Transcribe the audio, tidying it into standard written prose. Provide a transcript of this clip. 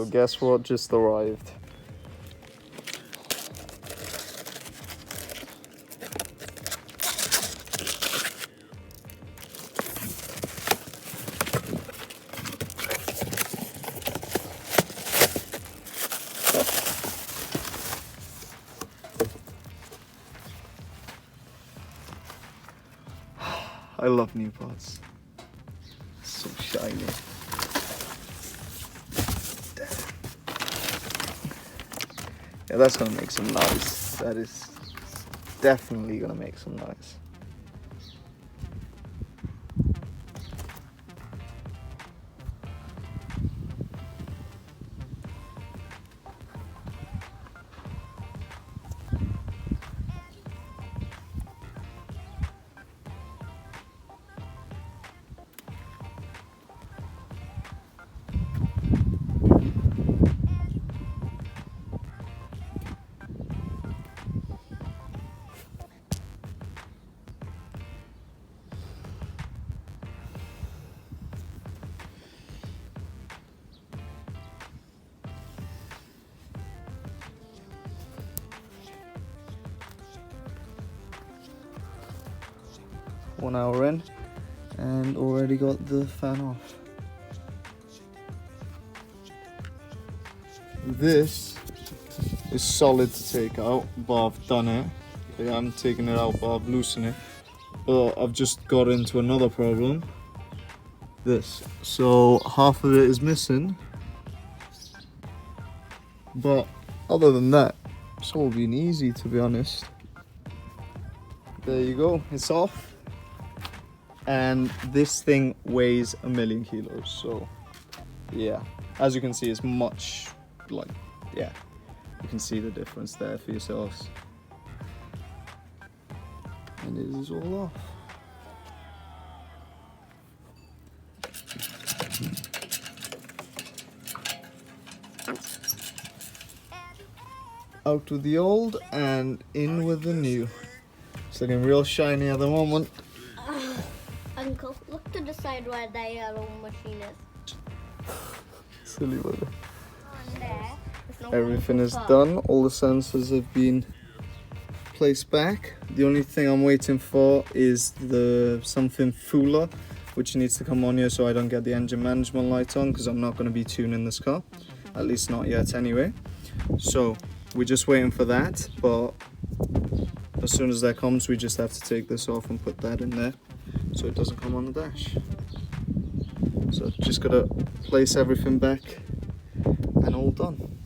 guess what just arrived? I love new pots. So shiny. Yeah, that's gonna make some noise. That is definitely gonna make some noise. One hour in and already got the fan off. This is solid to take out, but I've done it. I haven't taken it out, but I've loosened it. But I've just got into another problem. This. So half of it is missing. But other than that, it's all been easy, to be honest. There you go, it's off. And this thing weighs 1,000,000 kilos, so yeah, as you can see, it's much, like, yeah, you can see the difference there for yourselves. And it is all off. Out with the old and in with the new. It's looking real shiny at the moment. Uncle, look to the side where the yellow machine is. Silly brother. On there. Everything is done. All the sensors have been placed back. The only thing I'm waiting for is the something fuller, which needs to come on here so I don't get the engine management light on, because I'm not going to be tuning this car, at least not yet anyway. So we're just waiting for that, but as soon as that comes, we just have to take this off and put that in there so it doesn't come on the dash. So just gotta place everything back and all done.